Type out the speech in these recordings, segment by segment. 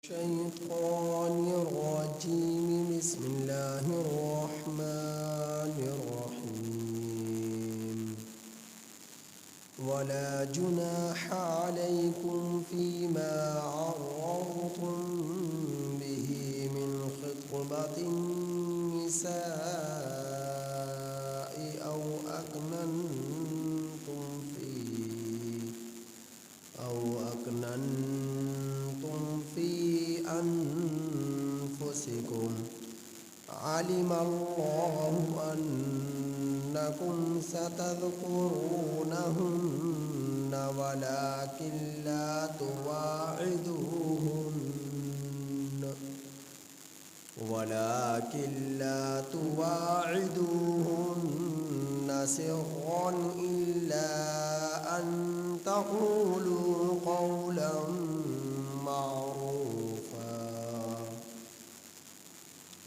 الشيطان الرجيم بسم الله الرحمن الرحيم ولا جناح عليكم فيما عرضتم به من خطبة النساء أو أكننتم في أنفسكم علم الله أنكم ستذكرونهن ولكن لا تواعدوهن سرا إلا أن تقولوا قولا معروفا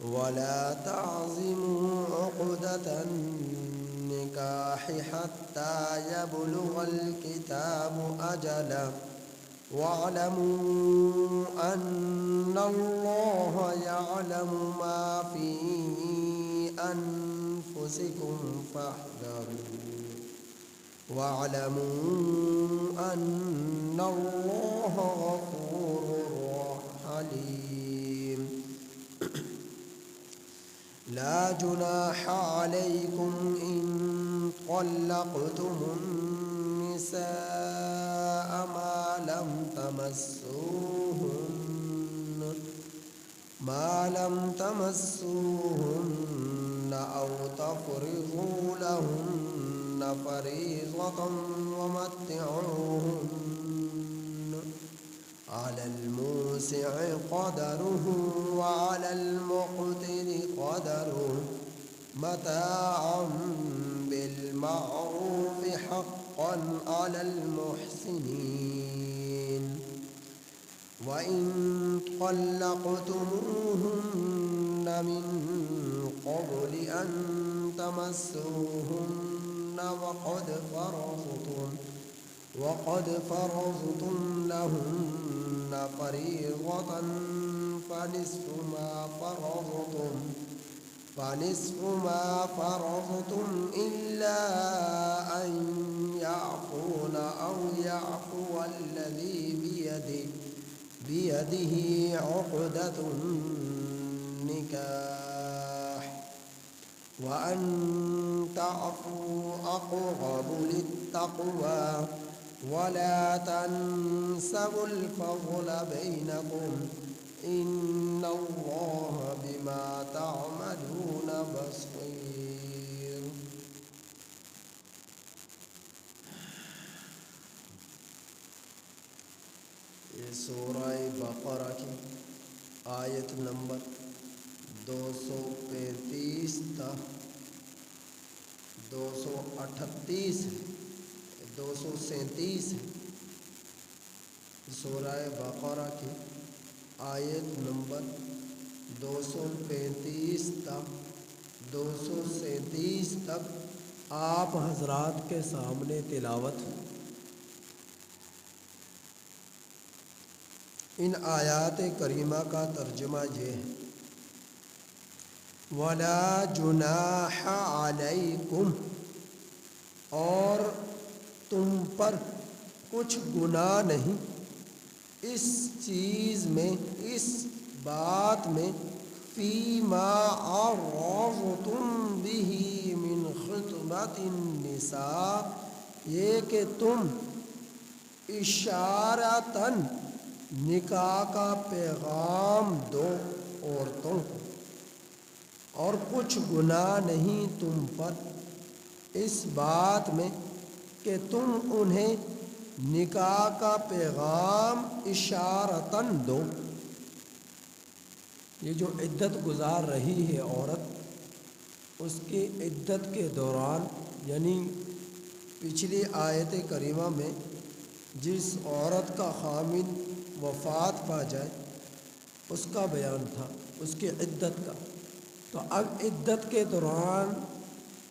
ولا تعزموا عقدة النكاح حتى يبلغ الكتاب أجله واعلموا أن الله يعلم ما في أنفسكم فاحذروا واعلموا أن الله غفور حليم لا جناح عليكم إن طلقتم النساء ما لم تمسوهن أو تفرضوا لهن فريضة ومتعوهن على الموسع قدره وعلى المقتر قدره متاعا بالمعروف حقا على المحسنين وإن طلقتموهن من قبل أن تمسوهن وقد فرضتم لهن فريضة فنصف ما فرضتم إلا أن يعفون أو يعفو الذي بيده عقدة النكاح وأن تعفوا أقرب للتقوى ولا تنسوا الفضل بينكم إن الله بما تعملون بصير. یہ سورہ بقرہ کی آیت نمبر 235 تا 238 237 سورہ بقرہ کی آیت نمبر 235 تک 237 تک آپ حضرات کے سامنے تلاوت. ان آیات کریمہ کا ترجمہ یہ ہے: وَلَا جُنَاحَ عَلَيْكُمْ، اور تم پر کچھ گناہ نہیں اس چیز میں، اس بات میں، فِيمَا عَرَّضْتُمْ بِهِ مِنْ خِطْبَةِ النِّسَاءِ، یہ کہ تم اشارتاً نکاح کا پیغام دو عورتوں کو، اور کچھ گناہ نہیں تم پر اس بات میں کہ تم انہیں نکاح کا پیغام اشارتاً دو. یہ جو عدت گزار رہی ہے عورت، اس کی عدت کے دوران، یعنی پچھلی آیت کریمہ میں جس عورت کا خامند وفات پا جائے اس کا بیان تھا، اس کی عدت کا. تو اب عدت کے دوران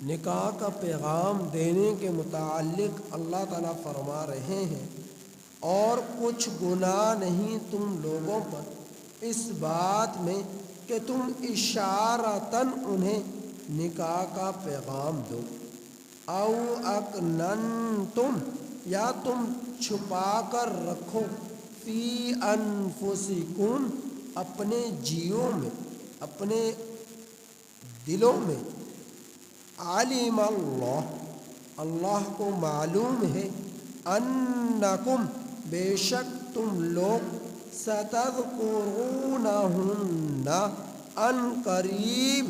نکاح کا پیغام دینے کے متعلق اللہ تعالیٰ فرما رہے ہیں اور کچھ گناہ نہیں تم لوگوں پر اس بات میں کہ تم اشارتاً انہیں نکاح کا پیغام دو، او اکننتم یا تم چھپا کر رکھو، فی انفسکم اپنے جیوں میں، اپنے دلوں میں، علیم اللہ اللہ کو معلوم ہے، انکم بے شک تم لوگ، ستذکرونہن ان قریب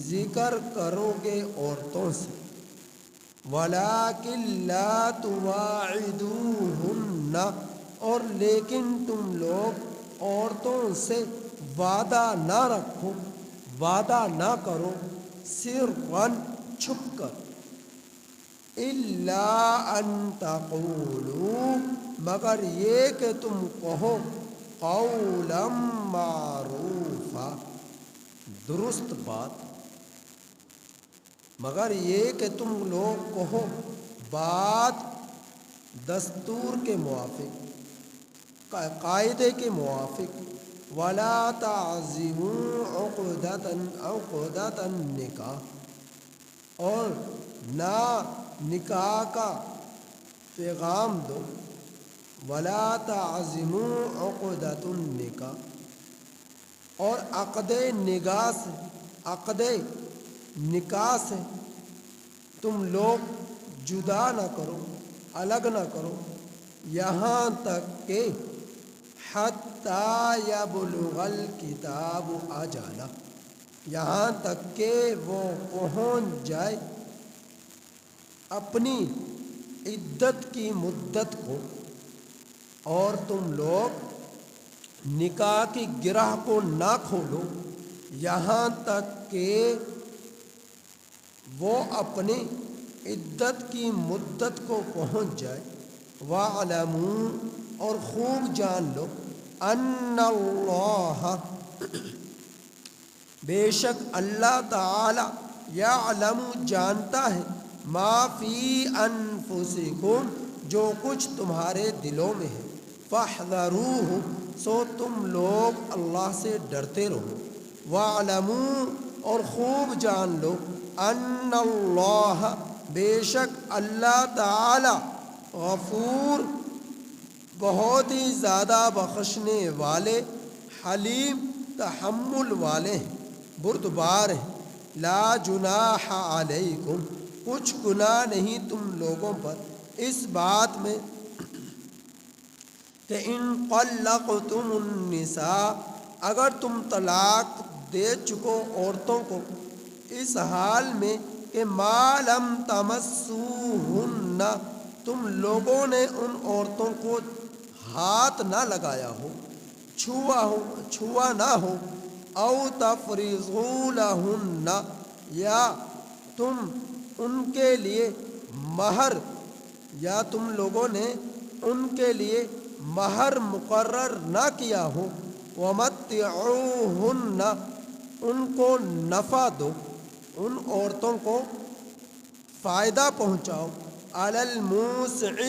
ذکر کرو گے عورتوں سے، ولیکن لا تواعدوہن اور لیکن تم لوگ عورتوں سے وعدہ نہ رکھو، وعدہ نہ کرو، سرًا چھپ کر، الا ان تقولوا مگر یہ کہ تم کہو، قولا معروفا درست بات، مگر یہ کہ تم لوگ کہو بات دستور کے موافق، قاعدے کے موافق، ولا تعزموا عقدۃ النکاح اور نہ نکاح کا پیغام دو، ولا تعزموا عقدۃ النکاح اور عقد نکاح سے تم لوگ جدا نہ کرو، الگ نہ کرو، یہاں تک کہ حتی یبلغ الکتاب اجلہ یہاں تک کہ وہ پہنچ جائے اپنی عدت کی مدت کو، اور تم لوگ نکاح کی گرہ کو نہ کھولو یہاں تک کہ وہ اپنی عدت کی مدت کو پہنچ جائے، وَاعْلَمُوا اور خوب جان لو، ان اللہ بے شک اللہ تعالی یعلم جانتا ہے، ما فی انفسکم جو کچھ تمہارے دلوں میں ہے، فاحذروہ سو تم لوگ اللہ سے ڈرتے رہو، وَاعْلَمُوا اور خوب جان لو، ان اللہ بے شک اللہ تعالی غفور بہت ہی زیادہ بخشنے والے، حلیم تحمل والے ہیں، بردبار ہیں، لا جناح علیکم کچھ گناہ نہیں تم لوگوں پر اس بات میں کہ ان طلقتم النساء اگر تم طلاق دے چکو عورتوں کو، اس حال میں کہ ما لم تمسوہن تم لوگوں نے ان عورتوں کو ہاتھ نہ لگایا ہو، چھوا نہ ہو، او تفرضوا لہن یا تم ان کے لیے مہر یا تم لوگوں نے ان کے لیے مہر مقرر نہ کیا ہو، ومتعوہن ان کو نفع دو، ان عورتوں کو فائدہ پہنچاؤ، علی الموسع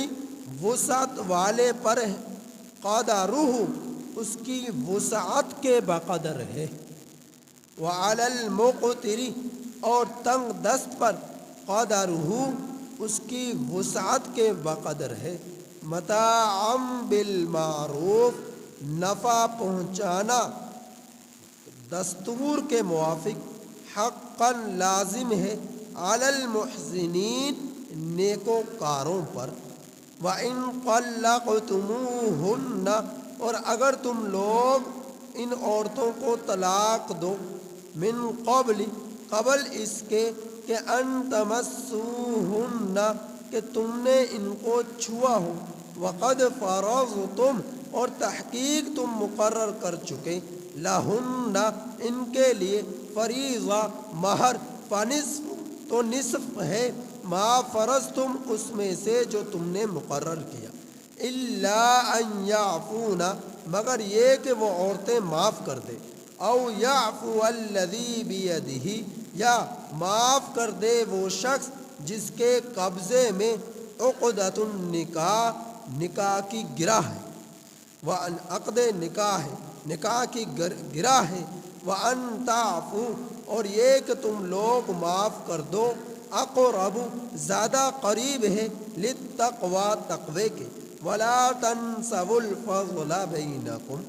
وسعت والے پر قدرہ اس کی وسعت کے بقدر ہے، وعلی المقتر اور تنگ دست پر قدرہ اس کی وسعت کے بقدر ہے، متاعا بالمعروف نفع پہنچانا دستور کے موافق، حقا لازم ہے، علی المحسنین نیکوکاروں پر، وَإِن طَلَّقْتُمُوهُنَّ اور اگر تم لوگ ان عورتوں کو طلاق دو، من قبل اس کے کہ ان تمسوہن کہ تم نے ان کو چھوا ہو، وقد فرضتم اور تحقیق تم مقرر کر چکے، لہن ان کے لیے فریضہ مہر، فنصف تو نصف ہے، ما فرضتم اس میں سے جو تم نے مقرر کیا، الا ان یعفون مگر یہ کہ وہ عورتیں معاف کر دے، او یعفو الذی بیدہ یا معاف کر دے وہ شخص جس کے قبضے میں عقدۃ النکاح نکاح کی گرہ ہے، عقد نکاح ہے، نکاح کی گرہ ہے، وَأَن تَعْفُوا، اور یہ کہ تم لوگ معاف کر دو، اقرب زیادہ قریب ہے، للتقویٰ تقوی کے، وَلَا تَنْسَوُا الْفَضْلَ بَيْنَكُمْ،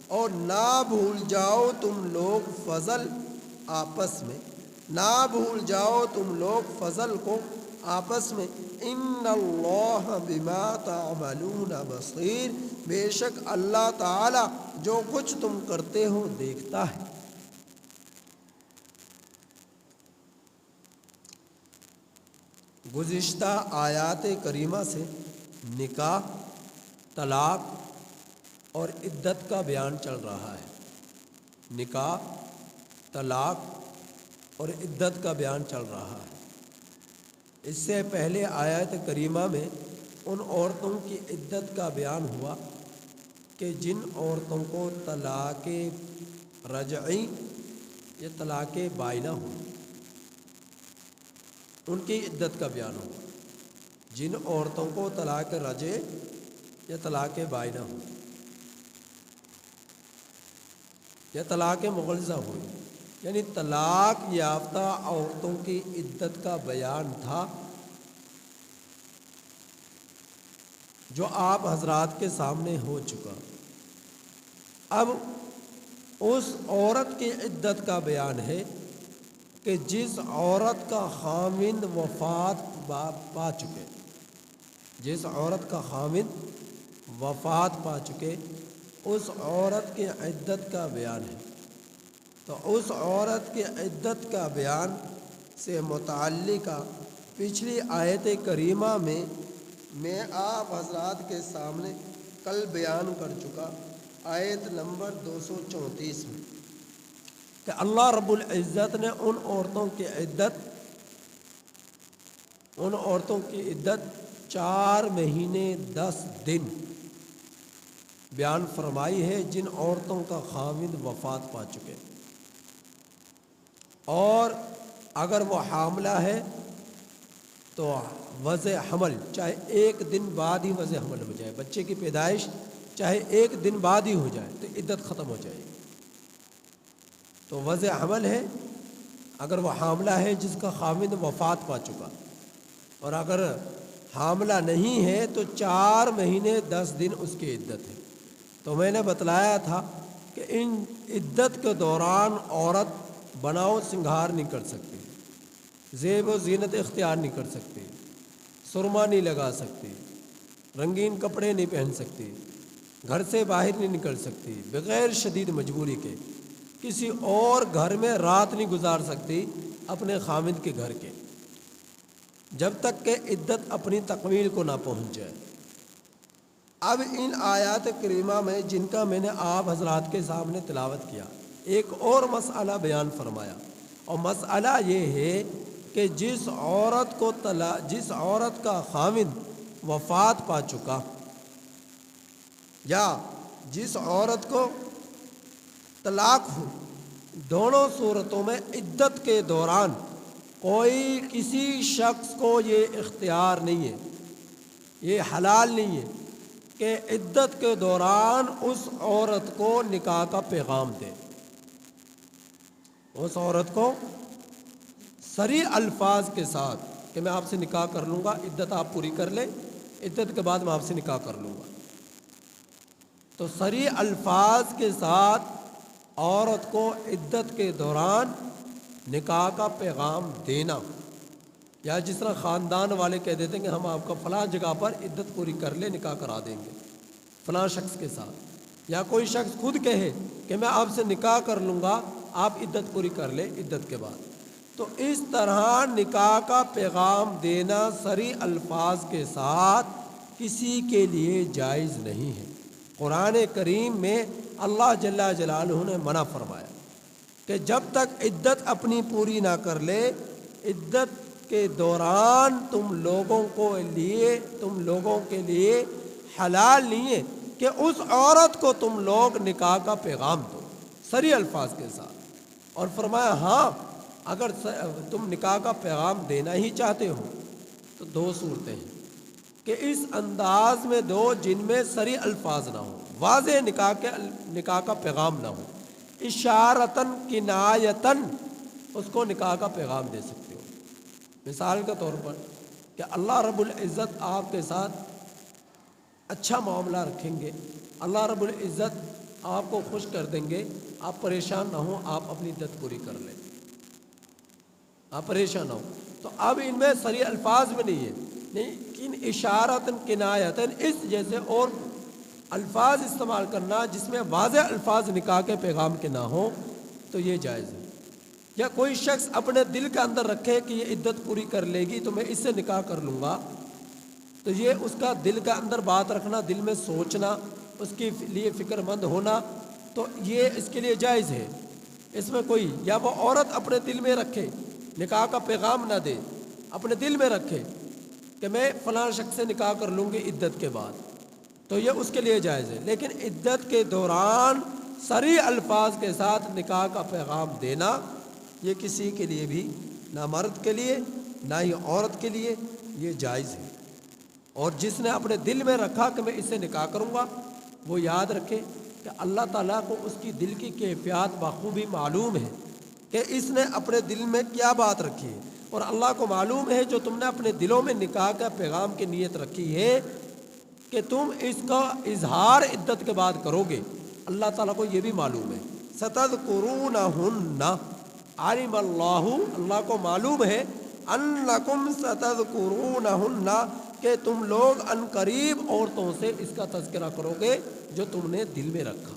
اور نہ بھول جاؤ تم لوگ فضل آپس میں، نہ بھول جاؤ تم لوگ فضل کو آپس میں، ان اللہ بما تعملون بصیر، بے شک اللہ تعالی جو کچھ تم کرتے ہو دیکھتا ہے۔ گزشتہ آیات کریمہ سے نکاح، طلاق اور عدت کا بیان چل رہا ہے۔ نکاح، طلاق اور عدت کا بیان چل رہا ہے۔ اس سے پہلے آیت کریمہ میں ان عورتوں کی عدت کا بیان ہوا کہ جن عورتوں کو طلاق رجعی یا طلاق بائنہ ہو، ان کی عدت کا بیان ہوا۔ جن عورتوں کو طلاق رجعی یا طلاق بائنہ ہو یا طلاق مغلظہ ہوئی، یعنی طلاق یافتہ عورتوں کی عدت کا بیان تھا، جو آپ حضرات کے سامنے ہو چکا۔ اب اس عورت کی عدت کا بیان ہے کہ جس عورت کا خاوند وفات پا چکے، جس عورت کا خاوند وفات پا چکے، اس عورت کی عدت کا بیان ہے۔ تو اس عورت کی عدت کا بیان سے متعلقہ پچھلی آیت کریمہ میں آپ حضرات کے سامنے کل بیان کر چکا، آیت نمبر 234 میں، کہ اللہ رب العزت نے ان عورتوں کی عدت 4 مہینے 10 دن بیان فرمائی ہے، جن عورتوں کا خاوند وفات پا چکے، اور اگر وہ حاملہ ہے تو وضع حمل، چاہے 1 دن بعد ہی وضع حمل ہو جائے، بچے کی پیدائش چاہے 1 دن بعد ہی ہو جائے تو عدت ختم ہو جائے گی۔ تو وضع حمل ہے اگر وہ حاملہ ہے جس کا خاوند وفات پا چکا، اور اگر حاملہ نہیں ہے تو 4 مہینے 10 دن اس کی عدت ہے۔ تو میں نے بتلایا تھا کہ ان عدت کے دوران عورت بناؤ سنگھار نہیں کر سکتی، زیب و زینت اختیار نہیں کر سکتی، سرما نہیں لگا سکتی، رنگین کپڑے نہیں پہن سکتی، گھر سے باہر نہیں نکل سکتی، بغیر شدید مجبوری کے کسی اور گھر میں رات نہیں گزار سکتی اپنے خاوند کے گھر کے، جب تک کہ عدت اپنی تکمیل کو نہ پہنچ جائے۔ اب ان آیات کریمہ میں جن کا میں نے آپ حضرات کے سامنے تلاوت کیا، ایک اور مسئلہ بیان فرمایا، اور مسئلہ یہ ہے کہ جس عورت کا خاوند وفات پا چکا، یا جس عورت کو طلاق ہو، دونوں صورتوں میں عدت کے دوران کوئی کسی شخص کو یہ اختیار نہیں ہے، یہ حلال نہیں ہے کہ عدت کے دوران اس عورت کو نکاح کا پیغام دے، اس عورت کو صریح الفاظ کے ساتھ کہ میں آپ سے نکاح کر لوں گا، عدت آپ پوری کر لیں، عدت کے بعد میں آپ سے نکاح کر لوں گا۔ تو صریح الفاظ کے ساتھ عورت کو عدت کے دوران نکاح کا پیغام دینا، یا جس طرح خاندان والے کہہ دیتے ہیں کہ ہم آپ کا فلاں جگہ پر عدت پوری کر لیں، نکاح کرا دیں گے فلاں شخص کے ساتھ، یا کوئی شخص خود کہے کہ میں آپ سے نکاح کر لوں گا، آپ عدت پوری کر لیں عدت کے بعد۔ تو اس طرح نکاح کا پیغام دینا صریح الفاظ کے ساتھ کسی کے لیے جائز نہیں ہے۔ قرآن کریم میں اللہ جل جلالہ نے منع فرمایا کہ جب تک عدت اپنی پوری نہ کر لے، عدت کے دوران تم لوگوں کے لیے حلال نہیں ہے کہ اس عورت کو تم لوگ نکاح کا پیغام دو، صریح الفاظ کے ساتھ۔ اور فرمایا ہاں اگر تم نکاح کا پیغام دینا ہی چاہتے ہو تو 2 صورتیں ہیں کہ اس انداز میں دو جن میں صریح الفاظ نہ ہو، واضح نکاح کا پیغام نہ ہو، اشارتاً کنایتاً اس کو نکاح کا پیغام دے سکتے ہو۔ مثال کے طور پر کہ اللہ رب العزت آپ کے ساتھ اچھا معاملہ رکھیں گے، اللہ رب العزت آپ کو خوش کر دیں گے، آپ پریشان نہ ہوں، آپ اپنی عدت پوری کر لیں، آپ پریشان نہ ہوں۔ تو اب ان میں صریح الفاظ میں نہیں ہے، لیکن اشارتاً کنایتاً اس جیسے اور الفاظ استعمال کرنا جس میں واضح الفاظ نکاح کے پیغام کے نہ ہوں تو یہ جائز ہے۔ یا کوئی شخص اپنے دل کے اندر رکھے کہ یہ عدت پوری کر لے گی تو میں اس سے نکاح کر لوں گا، تو یہ اس کا دل کے اندر بات رکھنا، دل میں سوچنا، اس کے لیے فکر مند ہونا، تو یہ اس کے لیے جائز ہے۔ اس میں کوئی، یا وہ عورت اپنے دل میں رکھے، نکاح کا پیغام نہ دے، اپنے دل میں رکھے کہ میں فلاں شخص سے نکاح کر لوں گی عدت کے بعد، تو یہ اس کے لیے جائز ہے۔ لیکن عدت کے دوران صریح الفاظ کے ساتھ نکاح کا پیغام دینا یہ کسی کے لیے بھی، نہ مرد کے لیے نہ ہی عورت کے لیے، یہ جائز ہے۔ اور جس نے اپنے دل میں رکھا کہ میں اس سے نکاح کروں گا، وہ یاد رکھے کہ اللہ تعالیٰ کو اس کی دل کی کیفیات بخوبی معلوم ہے کہ اس نے اپنے دل میں کیا بات رکھی ہے، اور اللہ کو معلوم ہے جو تم نے اپنے دلوں میں نکاح کا پیغام کی نیت رکھی ہے کہ تم اس کا اظہار عدت کے بعد کرو گے، اللہ تعالیٰ کو یہ بھی معلوم ہے۔ ستذکرونہن، علم اللہ، اللہ کو معلوم ہے، انکم ستذکرونہن، کہ تم لوگ ان قریب عورتوں سے اس کا تذکرہ کرو گے جو تم نے دل میں رکھا،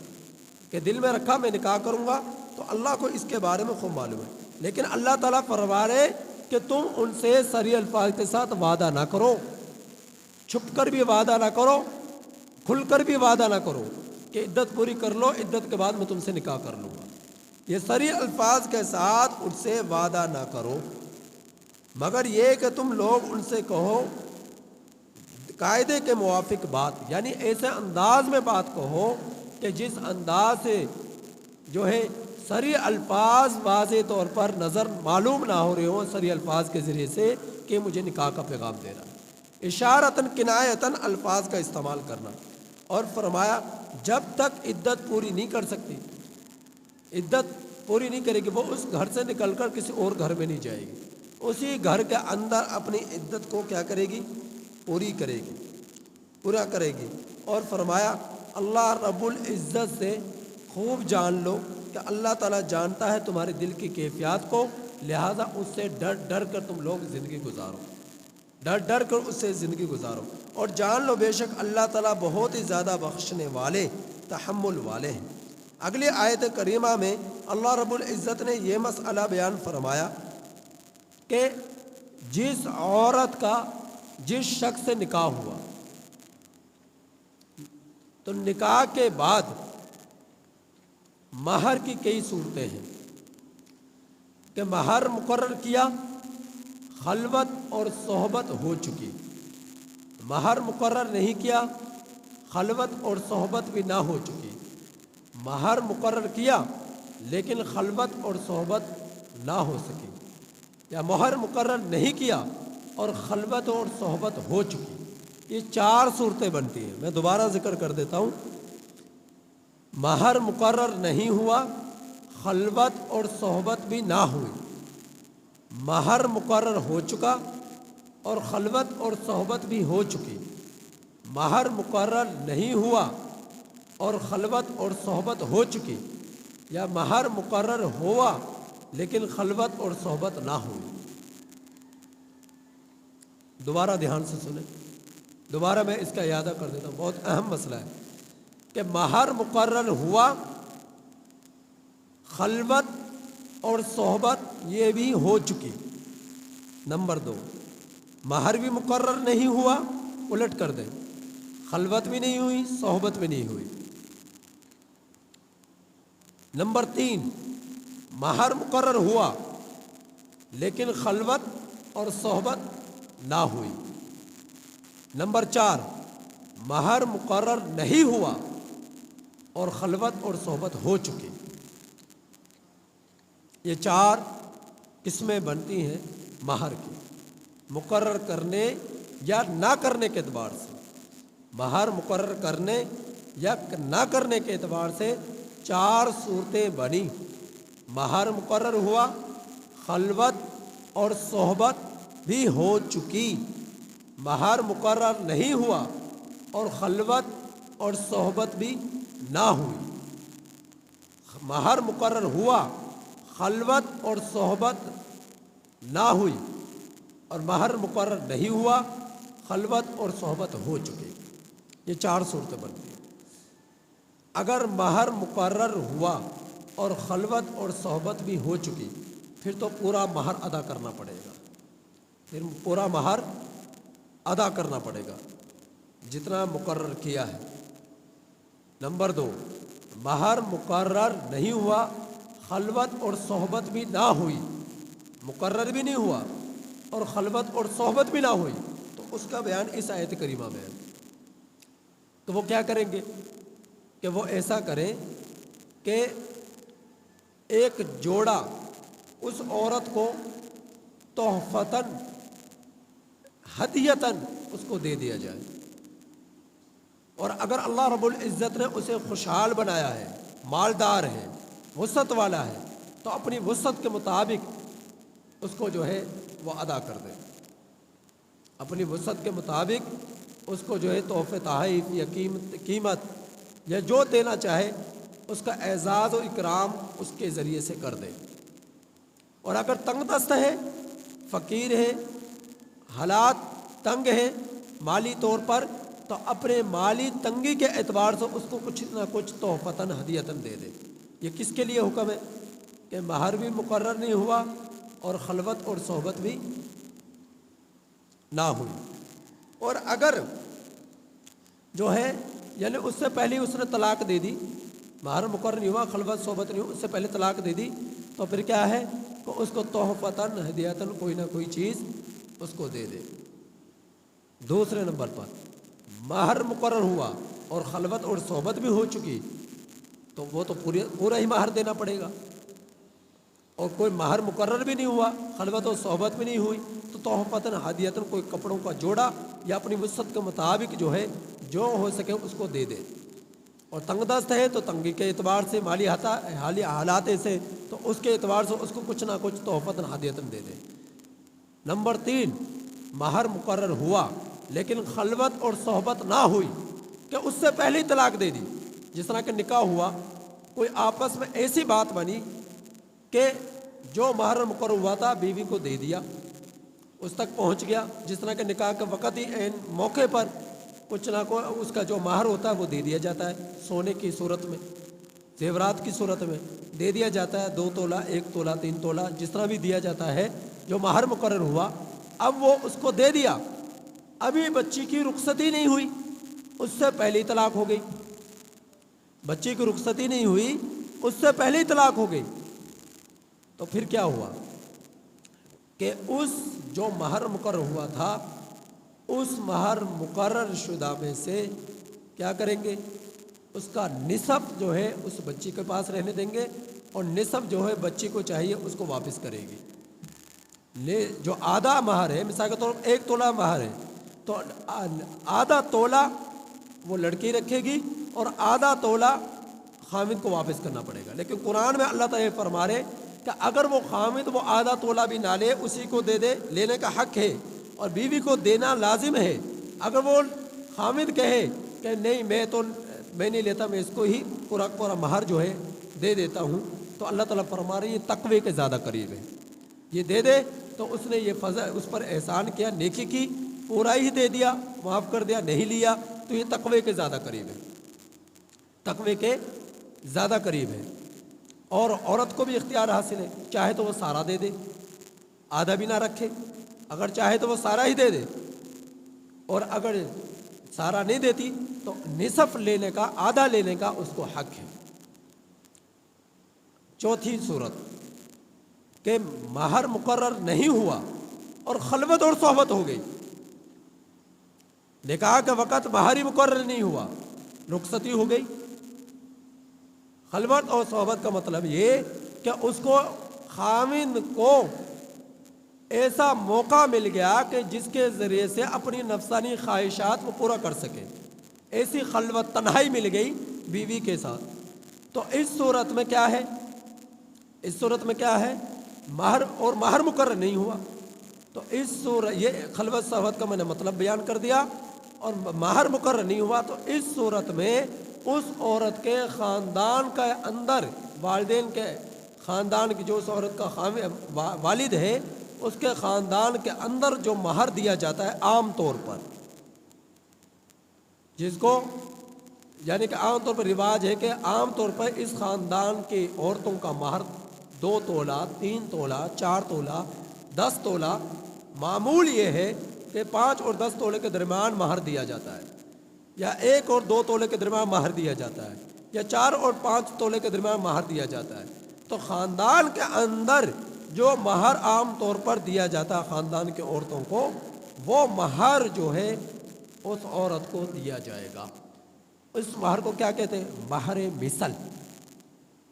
کہ دل میں رکھا میں نکاح کروں گا، تو اللہ کو اس کے بارے میں خوب معلوم ہے۔ لیکن اللہ تعالیٰ فرما رہے کہ تم ان سے صریح الفاظ کے ساتھ وعدہ نہ کرو، چھپ کر بھی وعدہ نہ کرو، کھل کر بھی وعدہ نہ کرو کہ عدت پوری کر لو، عدت کے بعد میں تم سے نکاح کر لوں گا۔ یہ صریح الفاظ کے ساتھ ان سے وعدہ نہ کرو، مگر یہ کہ تم لوگ ان سے کہو قاعدے کے موافق بات، یعنی ایسے انداز میں بات کہو کہ جس انداز سے جو ہے صریح الفاظ واضح طور پر نظر معلوم نہ ہو رہے ہوں صریح الفاظ کے ذریعے سے کہ مجھے نکاح کا پیغام دے رہا ہے۔ اشارتاً کنایتاً الفاظ کا استعمال کرنا، اور فرمایا جب تک عدت پوری نہیں کر سکتی، عدت پوری نہیں کرے گی، وہ اس گھر سے نکل کر کسی اور گھر میں نہیں جائے گی، اسی گھر کے اندر اپنی عدت کو کیا کرے گی، پوری کرے گی، پورا کرے گی۔ اور فرمایا اللہ رب العزت سے خوب جان لو کہ اللہ تعالیٰ جانتا ہے تمہارے دل کی کیفیات کو، لہٰذا اس سے ڈر ڈر کر تم لوگ زندگی گزارو، ڈر ڈر کر اس سے زندگی گزارو، اور جان لو بے شک اللہ تعالیٰ بہت ہی زیادہ بخشنے والے، تحمل والے ہیں۔ اگلی آیت کریمہ میں اللہ رب العزت نے یہ مسئلہ بیان فرمایا کہ جس عورت کا جس شخص سے نکاح ہوا تو نکاح کے بعد مہر کی کئی صورتیں ہیں کہ مہر مقرر کیا، خلوت اور صحبت ہو چکی، مہر مقرر نہیں کیا، خلوت اور صحبت بھی نہ ہو چکی، مہر مقرر کیا لیکن خلوت اور صحبت نہ ہو سکی، یا مہر مقرر نہیں کیا اور خلوت اور صحبت ہو چکی۔ یہ چار صورتیں بنتی ہیں، میں دوبارہ ذکر کر دیتا ہوں۔ مہر مقرر نہیں ہوا، خلوت اور صحبت بھی نہ ہوئی، مہر مقرر ہو چکا اور خلوت اور صحبت بھی ہو چکی، مہر مقرر نہیں ہوا اور خلوت اور صحبت ہو چکی، یا مہر مقرر ہوا لیکن خلوت اور صحبت نہ ہوئی۔ دوبارہ دھیان سے سنیں، دوبارہ میں اس کا اعادہ کر دیتا ہوں، بہت اہم مسئلہ ہے کہ مہر مقرر ہوا، خلوت اور صحبت یہ بھی ہو چکی۔ نمبر 2، مہر بھی مقرر نہیں ہوا، الٹ کر دیں، خلوت بھی نہیں ہوئی، صحبت بھی نہیں ہوئی۔ نمبر 3، مہر مقرر ہوا لیکن خلوت اور صحبت نہ ہوئی۔ نمبر 4، مہر مقرر نہیں ہوا اور خلوت اور صحبت ہو چکی۔ یہ چار قسمیں بنتی ہیں مہر کی، مقرر کرنے یا نہ کرنے کے اعتبار سے۔ مہر مقرر کرنے یک نہ کرنے کے اعتبار سے 4 صورتیں بنی۔ مہر مقرر ہوا، خلوت اور صحبت بھی ہو چکی۔ مہر مقرر نہیں ہوا اور خلوت اور صحبت بھی نہ ہوئی۔ مہر مقرر ہوا، خلوت اور صحبت نہ ہوئی، اور مہر مقرر نہیں ہوا، خلوت اور صحبت ہو چکی۔ یہ 4 صورتیں بنتی ہیں۔ اگر مہر مقرر ہوا اور خلوت اور صحبت بھی ہو چکی، پھر تو پورا مہر ادا کرنا پڑے گا، پھر پورا مہر ادا کرنا پڑے گا جتنا مقرر کیا ہے۔ نمبر 2، مہر مقرر نہیں ہوا، خلوت اور صحبت بھی نہ ہوئی، مقرر بھی نہیں ہوا اور خلوت اور صحبت بھی نہ ہوئی، تو اس کا بیان اس آیت کریمہ میں ہے۔ تو وہ کیا کریں گے کہ وہ ایسا کریں کہ ایک جوڑا اس عورت کو تحفتاً ہدیتاً اس کو دے دیا جائے، اور اگر اللہ رب العزت نے اسے خوشحال بنایا ہے، مالدار ہے، وسعت والا ہے، تو اپنی وسعت کے مطابق اس کو جو ہے وہ ادا کر دے، اپنی وسعت کے مطابق اس کو جو ہے تحفے تحائف یا قیمت یا جو دینا چاہے اس کا اعزاز و اکرام اس کے ذریعے سے کر دے۔ اور اگر تنگ دست ہے، فقیر ہے، حالات تنگ ہیں مالی طور پر، تو اپنے مالی تنگی کے اعتبار سے اس کو کچھ نہ کچھ تحفتاً ہدیتاً دے دے۔ یہ کس کے لیے حکم ہے؟ کہ مہر بھی مقرر نہیں ہوا اور خلوت اور صحبت بھی نہ ہوئی، اور اگر جو ہے یعنی اس سے پہلے اس نے طلاق دے دی، مہر مقرر نہیں ہوا، خلوت صحبت نہیں ہوا، اس سے پہلے طلاق دے دی، تو پھر کیا ہے کہ اس کو تحفتاً ہدیتاً کوئی نہ کوئی چیز اس کو دے دے۔ دوسرے نمبر پر مہر مقرر ہوا اور خلوت اور صحبت بھی ہو چکی، تو وہ تو پورا ہی مہر دینا پڑے گا، اور کوئی مہر مقرر بھی نہیں ہوا، خلوت اور صحبت بھی نہیں ہوئی، تو تحفتاً ہدیتاً کوئی کپڑوں کا جوڑا یا اپنی وسعت کے مطابق جو ہے جو ہو سکے اس کو دے دے۔ اور تنگ دست ہے تو تنگی کے اعتبار سے، مالی حالات سے، تو اس کے اعتبار سے اس کو کچھ نہ کچھ تحفتاً ہدیتاً دے دے۔ نمبر 3، مہر مقرر ہوا لیکن خلوت اور صحبت نہ ہوئی، کہ اس سے پہلے ہی طلاق دے دی، جس طرح کہ نکاح ہوا، کوئی آپس میں ایسی بات بنی کہ جو مہر مقرر ہوا تھا بیوی کو دے دیا، اس تک پہنچ گیا، جس طرح کہ نکاح کے وقت ہی عین موقع پر کچھ نہ کوئی اس کا جو مہر ہوتا ہے وہ دے دیا جاتا ہے، سونے کی صورت میں، زیورات کی صورت میں دے دیا جاتا ہے، 2 تولہ 1 تولہ 3 تولہ جس طرح بھی دیا جاتا ہے، جو مہر مقرر ہوا، اب وہ اس کو دے دیا، ابھی بچی کی رخصتی نہیں ہوئی، اس سے پہلے ہی طلاق ہو گئی، بچی کی رخصتی نہیں ہوئی، اس سے پہلے ہی طلاق ہو گئی، تو پھر کیا ہوا کہ اس جو مہر مقرر ہوا تھا، اس مہر مقرر شدہ میں سے کیا کریں گے، اس کا نصف جو ہے اس بچی کے پاس رہنے دیں گے، اور نصف جو ہے بچی کو چاہیے اس کو واپس کرے گی۔ جو آدھا مہر ہے، مثال کے طور پر 1 تولہ مہر ہے، تو آدھا تولہ وہ لڑکی رکھے گی اور آدھا تولہ خامد کو واپس کرنا پڑے گا۔ لیکن قرآن میں اللہ تعالیٰ فرما رہے کہ اگر وہ خامد وہ آدھا تولہ بھی نہ لے، اسی کو دے دے، لینے کا حق ہے اور بیوی کو دینا لازم ہے۔ اگر وہ خامد کہے کہ نہیں میں نہیں لیتا، میں اس کو ہی پورا مہر جو ہے دے دیتا ہوں، تو اللہ تعالیٰ فرما رہے یہ تقوی کے زیادہ قریب ہے، یہ دے دے تو اس نے یہ فضل اس پر احسان کیا، نیکی کی، پورا ہی دے دیا، معاف کر دیا، نہیں لیا تو یہ تقوی کے زیادہ قریب ہے، تقوی کے زیادہ قریب ہے۔ اور عورت کو بھی اختیار حاصل ہے، چاہے تو وہ سارا دے دے، آدھا بھی نہ رکھے، اگر چاہے تو وہ سارا ہی دے دے، اور اگر سارا نہیں دیتی تو نصف لینے کا، آدھا لینے کا اس کو حق ہے۔ چوتھی صورت کہ مہر مقرر نہیں ہوا اور خلوت اور صحبت ہو گئی، نکاح کے وقت مہر ہی مقرر نہیں ہوا، رخصتی ہو گئی۔ خلوت اور صحبت کا مطلب یہ کہ اس کو خامند کو ایسا موقع مل گیا کہ جس کے ذریعے سے اپنی نفسانی خواہشات وہ پورا کر سکے، ایسی خلوت تنہائی مل گئی بیوی کے ساتھ، تو اس صورت میں کیا ہے، اس صورت میں کیا ہے، مہر، اور مہر مقرر نہیں ہوا، تو اس صورت، یہ خلوت صحبت کا میں نے مطلب بیان کر دیا، اور مہر مقرر نہیں ہوا، تو اس صورت میں اس عورت کے خاندان کے اندر، والدین کے خاندان کی، جو اس عورت کا والد ہے، اس کے خاندان کے اندر جو مہر دیا جاتا ہے عام طور پر، جس کو یعنی کہ عام طور پر رواج ہے کہ عام طور پر اس خاندان کی عورتوں کا مہر 2 تولہ، 3 تولہ، 4 تولہ، 10 تولہ، معمول یہ ہے کہ 5 اور 10 تولے کے درمیان مہر دیا جاتا ہے، یا 1 اور 2 تولے کے درمیان مہر دیا جاتا ہے، یا 4 اور 5 تولے کے درمیان مہر دیا جاتا ہے۔ تو خاندان کے اندر جو مہر عام طور پر دیا جاتا ہے خاندان کے عورتوں کو، وہ مہر جو ہے اس عورت کو دیا جائے گا۔ اس مہر کو کیا کہتے ہیں؟ مہر مثل۔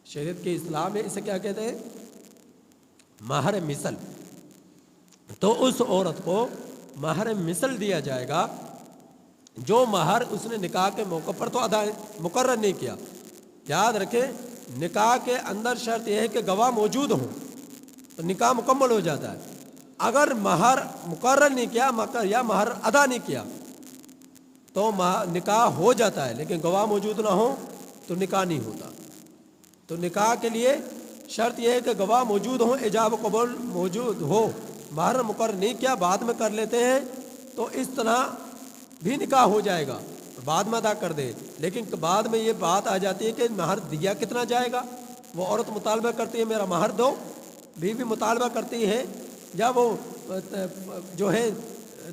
شریعت کے اسلام میں اسے کیا کہتے ہیں؟ مہر مثل۔ تو اس عورت کو مہر مثل دیا جائے گا، جو مہر اس نے نکاح کے موقع پر تو ادا مقرر نہیں کیا۔ یاد رکھیں، نکاح کے اندر شرط یہ ہے کہ گواہ موجود ہوں تو نکاح مکمل ہو جاتا ہے۔ اگر مہر مقرر نہیں کیا یا مہر ادا نہیں کیا تو نکاح ہو جاتا ہے، لیکن گواہ موجود نہ ہو تو نکاح نہیں ہوتا۔ تو نکاح کے لیے شرط یہ ہے کہ گواہ موجود ہوں، ایجاب و قبول موجود ہو۔ مہر مقرر نہیں کیا، بعد میں کر لیتے ہیں تو اس طرح بھی نکاح ہو جائے گا، بعد میں ادا کر دے، لیکن بعد میں یہ بات آ جاتی ہے کہ مہر دیا کتنا جائے گا۔ وہ عورت مطالبہ کرتی ہے میرا مہر دو، بیوی مطالبہ کرتی ہے، یا وہ جو ہے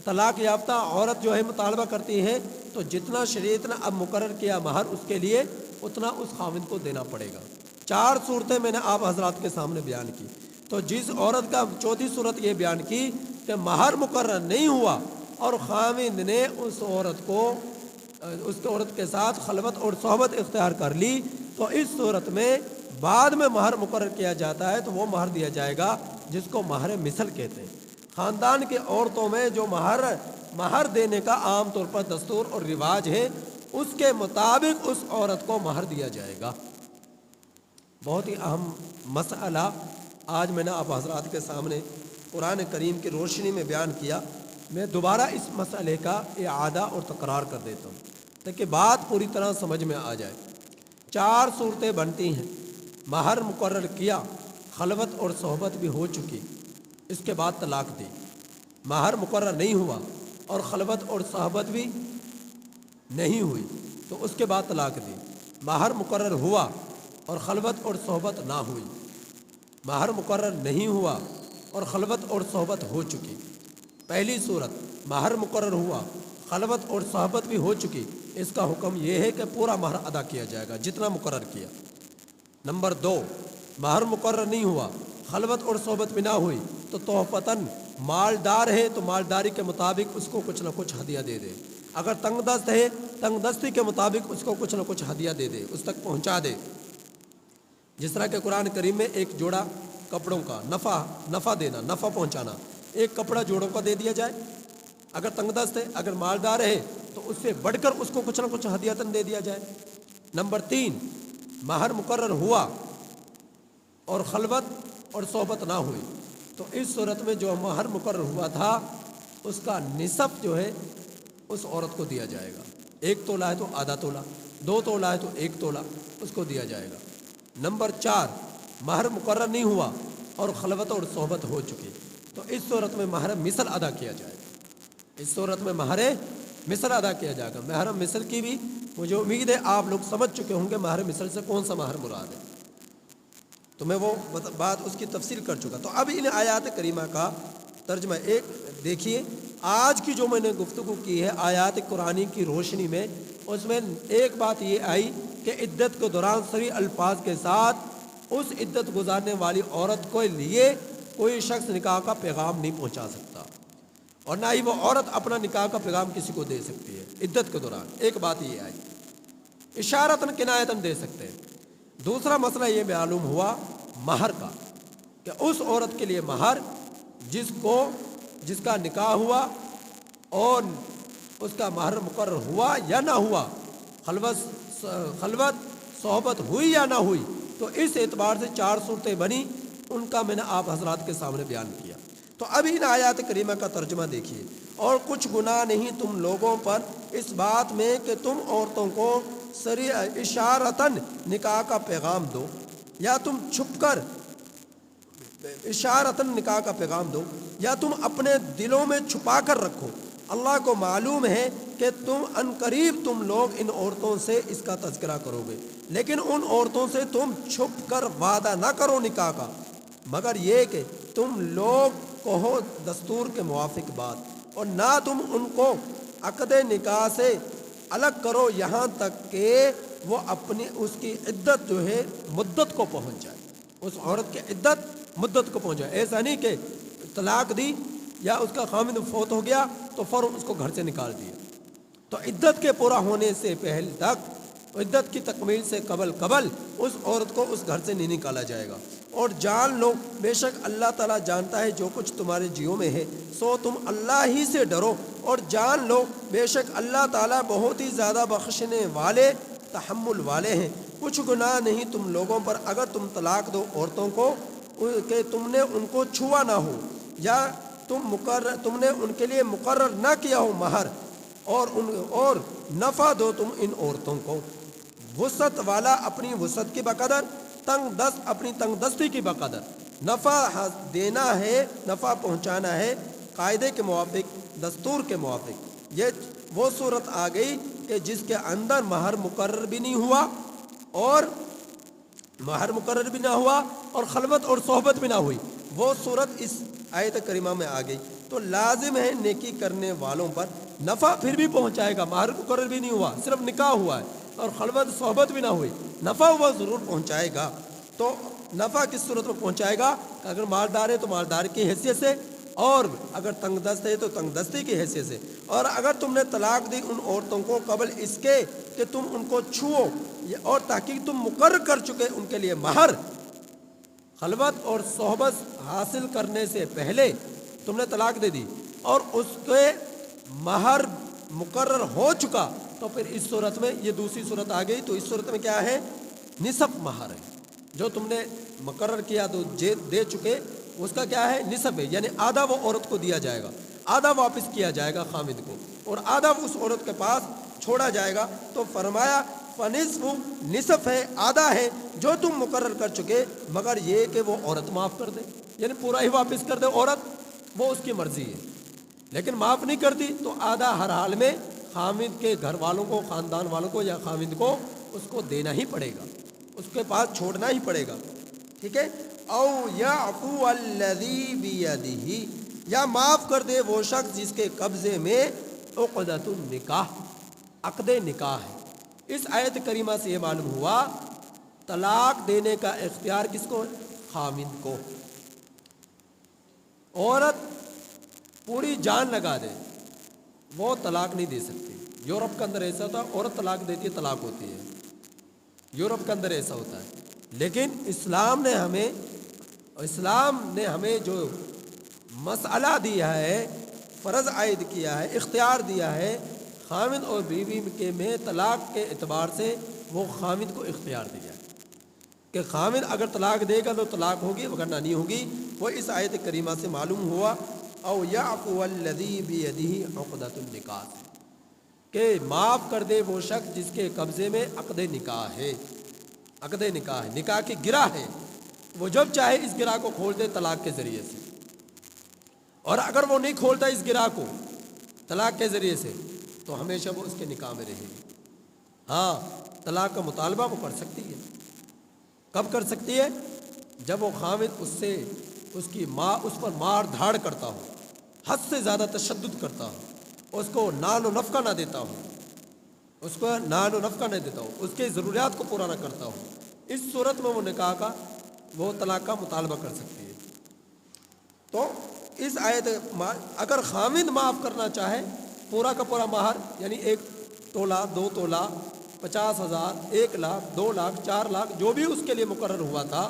طلاق یافتہ عورت جو ہے مطالبہ کرتی ہے، تو جتنا شریعت نے اب مقرر کیا مہر، اس کے لیے اتنا اس خاوند کو دینا پڑے گا۔ 4 صورتیں میں نے آپ حضرات کے سامنے بیان کی۔ تو جس عورت کا چوتھی صورت یہ بیان کی کہ مہر مقرر نہیں ہوا اور خاوند نے اس عورت کو، اس کے عورت کے ساتھ خلوت اور صحبت اختیار کر لی، تو اس صورت میں بعد میں مہر مقرر کیا جاتا ہے، تو وہ مہر دیا جائے گا جس کو مہر مثل کہتے ہیں۔ خاندان کے عورتوں میں جو مہر دینے کا عام طور پر دستور اور رواج ہے، اس کے مطابق اس عورت کو مہر دیا جائے گا۔ بہت ہی اہم مسئلہ آج میں نے آپ حضرات کے سامنے قرآن کریم کی روشنی میں بیان کیا۔ میں دوبارہ اس مسئلے کا اعادہ اور تکرار کر دیتا ہوں تاکہ بات پوری طرح سمجھ میں آ جائے۔ 4 صورتیں بنتی ہیں۔ مہر مقرر کیا، خلوت اور صحبت بھی ہو چکی، اس کے بعد طلاق دی۔ مہر مقرر نہیں ہوا اور خلوت اور صحبت بھی نہیں ہوئی تو اس کے بعد طلاق دی۔ مہر مقرر ہوا اور خلوت اور صحبت نہ ہوئی۔ مہر مقرر نہیں ہوا اور خلوت اور صحبت ہو چکی۔ پہلی صورت، مہر مقرر ہوا، خلوت اور صحبت بھی ہو چکی، اس کا حکم یہ ہے کہ پورا مہر ادا کیا جائے گا جتنا مقرر کیا۔ نمبر 2، مہر مقرر نہیں ہوا، خلوت اور صحبت بھی نہ ہوئی تو تحفتاً مالدار ہے تو مالداری کے مطابق اس کو کچھ نہ کچھ ہدیہ دے دے۔ اگر تنگ دست ہے، تنگ دستی کے مطابق اس کو کچھ نہ کچھ ہدیہ دے دے، اس تک پہنچا دے۔ جس طرح کہ قرآن کریم میں ایک جوڑا کپڑوں کا نفع دینا، نفع پہنچانا، ایک کپڑا جوڑوں کا دے دیا جائے۔ اگر تنگ دست ہے، اگر مالدار ہے تو اس سے بڑھ کر اس کو کچھ نہ کچھ ہدیۃً دے دیا جائے۔ نمبر 3، مہر مقرر ہوا اور خلوت اور صحبت نہ ہوئی تو اس صورت میں جو مہر مقرر ہوا تھا اس کا نصف جو ہے اس عورت کو دیا جائے گا۔ 1 تولہ ہے تو آدھا تولہ، 2 تولہ ہے تو 1 تولہ اس کو دیا جائے گا۔ نمبر 4، مہر مقرر نہیں ہوا اور خلوت اور صحبت ہو چکی تو اس صورت میں مہر مثل ادا کیا جائے گا۔ اس صورت میں مہر مثل ادا کیا جائے گا۔ مہر مثل کی بھی مجھے امید ہے آپ لوگ سمجھ چکے ہوں گے مہر مثل سے کون سا مہر مراد ہے، تو میں وہ بات اس کی تفصیل کر چکا۔ تو اب ان آیات کریمہ کا ترجمہ ایک دیکھیے۔ آج کی جو میں نے گفتگو کی ہے آیات قرآنی کی روشنی میں، اس میں ایک بات یہ آئی کہ عدت کے دوران صریح الفاظ کے ساتھ اس عدت گزارنے والی عورت کے لیے کوئی شخص نکاح کا پیغام نہیں پہنچا سکتا، اور نہ ہی وہ عورت اپنا نکاح کا پیغام کسی کو دے سکتی ہے عدت کے دوران۔ ایک بات یہ آئی، اشارتاً کنایتاً دے سکتے ہیں۔ دوسرا مسئلہ یہ معلوم ہوا مہر کا، کہ اس عورت کے لیے مہر جس کا نکاح ہوا اور اس کا مہر مقرر ہوا یا نہ ہوا، خلوت صحبت ہوئی یا نہ ہوئی، تو اس اعتبار سے 4 صورتیں بنی، ان کا میں نے آپ حضرات کے سامنے بیان کیا۔ تو اب ان آیات کریمہ کا ترجمہ دیکھیے، اور کچھ گناہ نہیں تم لوگوں پر اس بات میں کہ تم عورتوں کو اشارتاً نکاح کا پیغام دو، یا تم چھپ کر اشارتاً نکاح کا پیغام دو، یا تم اپنے دلوں میں چھپا کر رکھو۔ اللہ کو معلوم ہے کہ ان قریب تم لوگ ان عورتوں سے اس کا تذکرہ کرو گے، لیکن ان عورتوں سے تم چھپ کر وعدہ نہ کرو نکاح کا، مگر یہ کہ تم لوگ کہو دستور کے موافق بات، اور نہ تم ان کو عقد نکاح سے الگ کرو یہاں تک کہ وہ اپنی اس کی عدت جو ہے مدت کو پہنچ جائے، اس عورت کی عدت مدت کو پہنچ جائے۔ ایسا نہیں کہ طلاق دی یا اس کا خامند فوت ہو گیا تو فوراً اس کو گھر سے نکال دیا، تو عدت کے پورا ہونے سے پہلے تک، عدت کی تکمیل سے قبل اس عورت کو اس گھر سے نہیں نکالا جائے گا۔ اور جان لو بے شک اللہ تعالیٰ جانتا ہے جو کچھ تمہارے جیوں میں ہے، سو تم اللہ ہی سے ڈرو، اور جان لو بے شک اللہ تعالیٰ بہت ہی زیادہ بخشنے والے، تحمل والے ہیں۔ کچھ گناہ نہیں تم لوگوں پر اگر تم طلاق دو عورتوں کو کہ تم نے ان کو چھوا نہ ہو، یا تم نے ان کے لیے مقرر نہ کیا ہو مہر، اور نفع دو تم ان عورتوں کو، وسعت والا اپنی وسعت کی بقدر، تنگ دست اپنی تنگ دستی کی بقدر، نفع دینا ہے، نفع پہنچانا ہے قاعدے کے موافق، دستور کے موافق۔ یہ وہ صورت آ گئی کہ جس کے اندر مہر مقرر بھی نہیں ہوا، اور اور خلوت اور صحبت بھی نہ ہوئی، وہ صورت اس آیت کریمہ میں آ گئی۔ تو لازم ہے نیکی کرنے والوں پر نفع پھر بھی پہنچائے گا، مہر مقرر بھی نہیں ہوا، صرف نکاح ہوا ہے اور خلوت صحبت بھی نہ ہوئی، نفع وہ ضرور پہنچائے گا۔ تو نفع کس صورت میں پہنچائے گا کہ اگر مالدار ہے تو مالدار کی حیثیت سے، اور اگر تنگ دست ہے تو تنگ دستی کی حیثیت سے، اور اگر تم نے طلاق دی ان عورتوں کو قبل اس کے کہ تم ان کو چھو، اور تحقیق تم مقرر کر چکے ان کے لیے مہر، خلوت اور صحبت حاصل کرنے سے پہلے تم نے طلاق دے دی اور اس کے مہر مقرر ہو چکا، تو پھر اس صورت میں یہ دوسری صورت آ گئی۔ تو اس صورت میں کیا ہے؟ نصف مہر ہے، جو تم نے مقرر کیا تو دے چکے، اس کا کیا ہے؟ نصف ہے، یعنی آدھا وہ عورت کو دیا جائے گا، آدھا واپس کیا جائے گا خامد کو، اور آدھا اس عورت کے پاس چھوڑا جائے گا۔ تو فرمایا فنصف، نصف ہے، آدھا ہے جو تم مقرر کر چکے، مگر یہ کہ وہ عورت معاف کر دے، یعنی پورا ہی واپس کر دے عورت، وہ اس کی مرضی ہے، لیکن معاف نہیں کرتی تو آدھا ہر حال میں خامد کے گھر والوں کو، خاندان والوں کو یا خامد کو اس کو دینا ہی پڑے گا، اس کے پاس چھوڑنا ہی پڑے گا، ٹھیک ہے۔ او یعفو الذی بیدہ، یا معاف کر دے وہ شخص جس کے قبضے میں عقدۃ النکاح، عقد نکاح ہے۔ اس آیت کریمہ سے یہ معلوم ہوا طلاق دینے کا اختیار کس کو؟ خامد کو۔ عورت پوری جان لگا دے وہ طلاق نہیں دے سکتی۔ یورپ کے اندر ایسا ہوتا ہے، عورت طلاق دیتی ہے طلاق ہوتی ہے، یورپ کے اندر ایسا ہوتا ہے، لیکن اسلام نے ہمیں جو مسئلہ دیا ہے، فرض عائد کیا ہے، اختیار دیا ہے، خامد اور بیوی کے میں طلاق کے اعتبار سے وہ خامد کو اختیار دیا ہے کہ خامد اگر طلاق دے گا تو طلاق ہوگی، ورنہ نہیں ہوگی۔ وہ اس آیت کریمہ سے معلوم ہوا او یعفو الذی بیدہ عقدۃ النکاح، کہ معاف کر دے وہ شخص جس کے قبضے میں عقد نکاح ہے، عقد نکاح ہے، نکاح کی گرہ ہے، وہ جب چاہے اس گرہ کو کھول دے طلاق کے ذریعے سے، اور اگر وہ نہیں کھولتا اس گرہ کو طلاق کے ذریعے سے تو ہمیشہ وہ اس کے نکاح میں رہے گی۔ ہاں، طلاق کا مطالبہ وہ کر سکتی ہے، کب کر سکتی ہے؟ جب وہ خامد اس پر مار دھاڑ کرتا ہو، حد سے زیادہ تشدد کرتا ہو، اس کو نان و نفقہ نہ دیتا ہو، اس کے ضروریات کو پورا نہ کرتا ہو، اس صورت میں وہ نکاح کا، وہ طلاق کا مطالبہ کر سکتی ہے۔ تو اس آیت اگر خامد معاف کرنا چاہے پورا کا پورا مہر، یعنی 1 تولہ 2 تولہ 50,000 1 لاکھ 2 لاکھ 4 لاکھ جو بھی اس کے لیے مقرر ہوا تھا،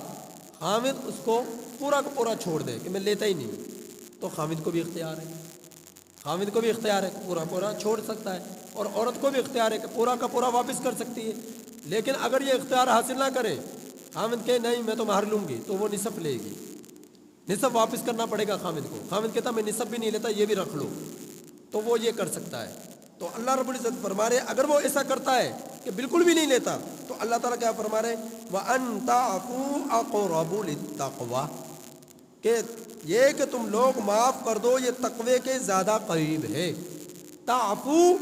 خامد اس کو پورا کا پورا چھوڑ دے کہ میں لیتا ہی نہیں ہوں، تو خامد کو بھی اختیار ہے، خاوند کو بھی اختیار ہے کہ پورا پورا چھوڑ سکتا ہے، اور عورت کو بھی اختیار ہے کہ پورا کا پورا واپس کر سکتی ہے۔ لیکن اگر یہ اختیار حاصل نہ کرے، خاوند کہ نہیں میں تو مہر لوں گی، تو وہ نصف لے گی، نصف واپس کرنا پڑے گا خاوند کو۔ خاوند کہتا میں نصف بھی نہیں لیتا، یہ بھی رکھ لو، تو وہ یہ کر سکتا ہے۔ تو اللہ رب العزت فرما رہے اگر وہ ایسا کرتا ہے کہ بالکل بھی نہیں لیتا، تو اللہ تعالیٰ کیا فرما رہے وَأَن تَعْفُوا أَقْرَبُ لِلتَّقْوَىٰ، کہ یہ کہ تم لوگ معاف کر دو یہ تقوی کے زیادہ قریب ہے۔ تعفو